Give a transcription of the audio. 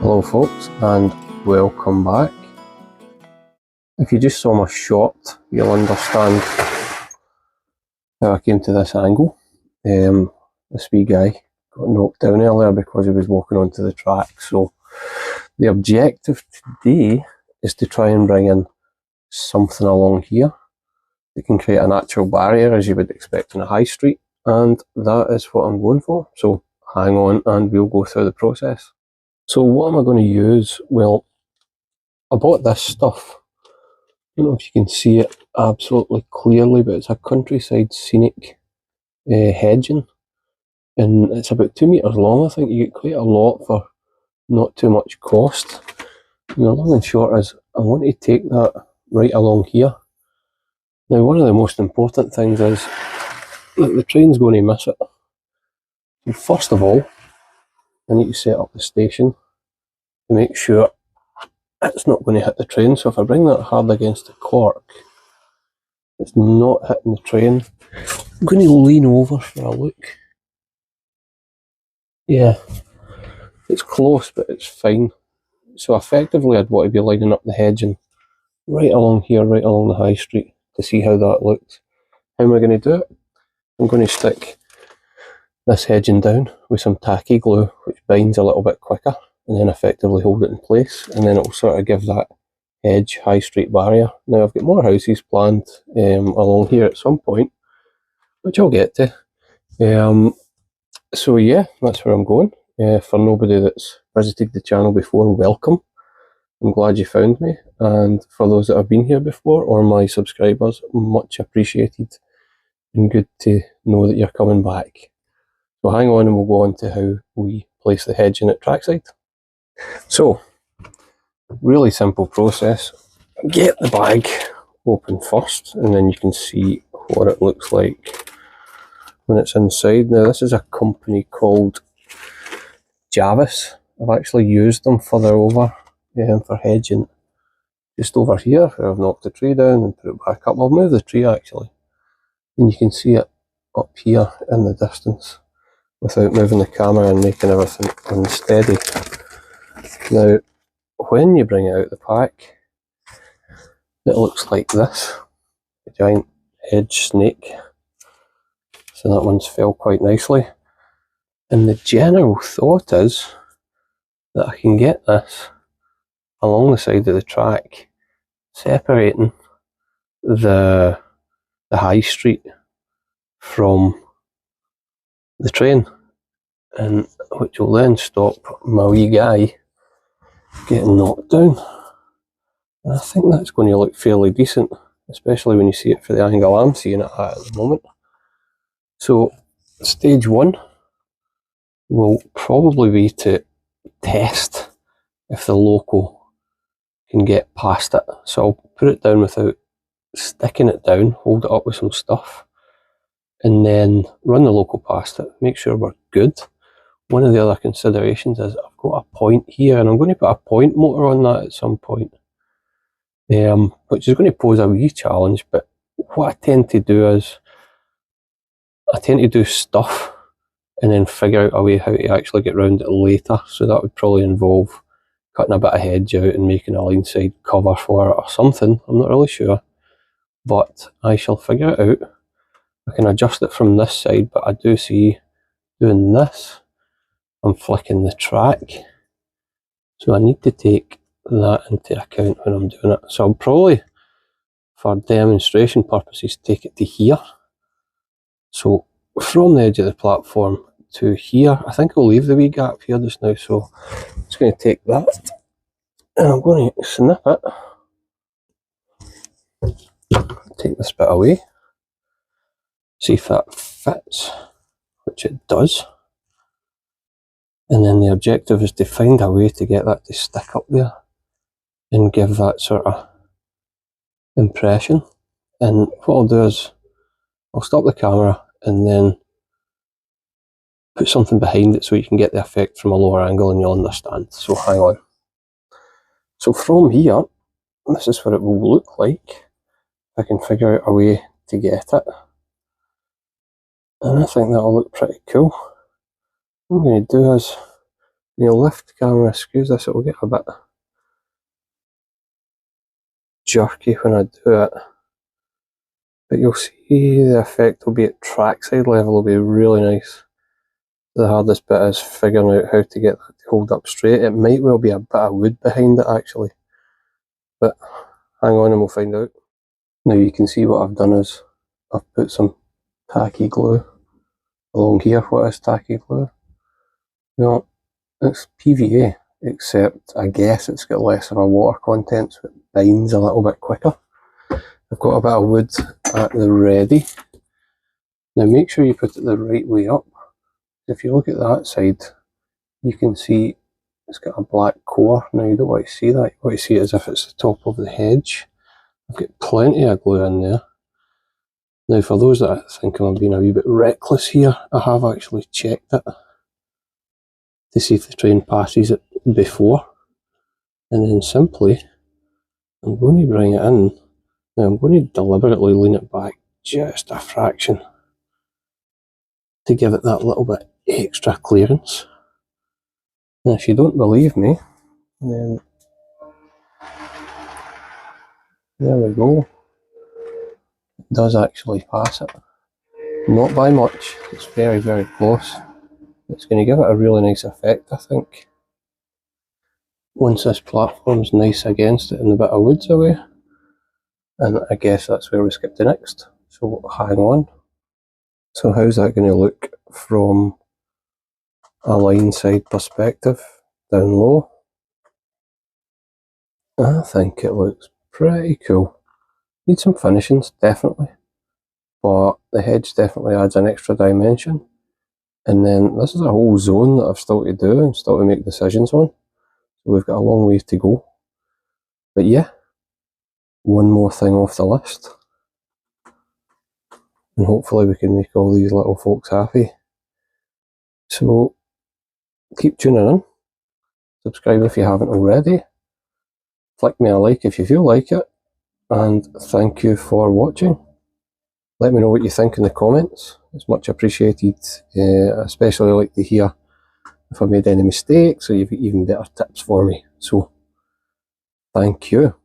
Hello folks, and welcome back. If you just saw my shot, you'll understand how I came to this angle. This wee guy got knocked down earlier because he was walking onto the track. So the objective today is to try and bring in something along here that can create a natural barrier as you would expect on a high street, and that is what I'm going for. So hang on and we'll go through the process. So what am I going to use? Well, I bought this stuff. I don't know if you can see it absolutely clearly, but it's a countryside scenic hedging, and it's about 2 meters long. I think you get quite a lot for not too much cost. And the long and short is I want to take that right along here. Now, one of the most important things is that the train's going to miss it. And first of all, I need to set up the station to make sure it's not going to hit the train. So if I bring that hard against the cork, it's not hitting the train. I'm going to lean over for a look. Yeah, it's close, but it's fine. So effectively I'd want to be lining up the hedging right along here, right along the high street, to see how that looks. How am I going to do it? I'm going to stick this hedging down with some tacky glue, which binds a little bit quicker, and then effectively hold it in place, and then it'll sort of give that hedge high street barrier. Now I've got more houses planned along here at some point, which I'll get to. So yeah, that's where I'm going. For nobody that's visited the channel before, welcome. I'm glad you found me, and for those that have been here before or my subscribers, much appreciated and good to know that you're coming back. So hang on and we'll go on to how we place the hedging at trackside. So, really simple process. Get the bag open first, and then you can see what it looks like when it's inside. Now this is a company called Javis. I've actually used them further over for hedging just over here, where I've knocked the tree down and put it back up. I'll move the tree actually, and you can see it up here in the distance without moving the camera and making everything unsteady. Now, when you bring it out the pack, it looks like this, a giant hedge snake. So that one's fell quite nicely. And the general thought is that I can get this along the side of the track, separating the high street from the train, and which will then stop my wee guy getting knocked down. And I think that's going to look fairly decent, especially when you see it for the angle I'm seeing it at the moment. So stage one will probably be to test if the loco can get past it. So I'll put it down without sticking it down, hold it up with some stuff, and then run the loco past it, make sure we're good. One of the other considerations is I've got a point here, and I'm going to put a point motor on that at some point, which is going to pose a wee challenge. But what I tend to do is I tend to do stuff and then figure out a way how to actually get around it later. So that would probably involve cutting a bit of hedge out and making a lineside cover for it or something. I'm not really sure, but I shall figure it out. I can adjust it from this side, but I do see doing this, I'm flicking the track. So I need to take that into account when I'm doing it. So I'll probably, for demonstration purposes, take it to here. So from the edge of the platform to here, I think I'll leave the wee gap here just now. So I'm just going to take that and I'm going to snip it. Take this bit away. See if that fits, which it does. And then the objective is to find a way to get that to stick up there and give that sort of impression. And what I'll do is I'll stop the camera and then put something behind it so you can get the effect from a lower angle and you'll understand. So hang on. So from here, this is what it will look like. I can figure out a way to get it. And I think that'll look pretty cool. What I'm going to do is When you lift the camera, excuse this, it will get a bit jerky when I do it. But you'll see the effect will be at trackside level, will be really nice. The hardest bit is figuring out how to get that to hold up straight. It might well be a bit of wood behind it actually, but hang on and we'll find out. Now you can see what I've done is I've put some tacky glue along here. What is tacky glue? No, it's PVA, except I guess it's got less of a water content, so it binds a little bit quicker. I've got a bit of wood at the ready. Now make sure you put it the right way up. If you look at that side, you can see it's got a black core. Now you don't want to see that, you want to see it as if it's the top of the hedge. I've got plenty of glue in there. Now for those that think I'm being a wee bit reckless here, I have actually checked it to see if the train passes it before. And then simply, I'm going to bring it in. Now I'm going to deliberately lean it back just a fraction to give it that little bit extra clearance. And if you don't believe me, then there we go. It does actually pass it. Not by much, it's very, very close. It's going to give it a really nice effect, I think. Once this platform's nice against it and the bit of wood's away. And I guess that's where we skip to next. So hang on. So how's that going to look from a line side perspective down low? I think it looks pretty cool. Need some finishings, definitely. But the hedge definitely adds an extra dimension. And then this is a whole zone that I've still to do and still to make decisions on. So we've got a long way to go. But yeah, one more thing off the list. And hopefully we can make all these little folks happy. So keep tuning in. Subscribe if you haven't already. Flick me a like if you feel like it. And thank you for watching. Let me know what you think in the comments. It's much appreciated. Especially like to hear if I made any mistakes or you've got even better tips for me. So thank you.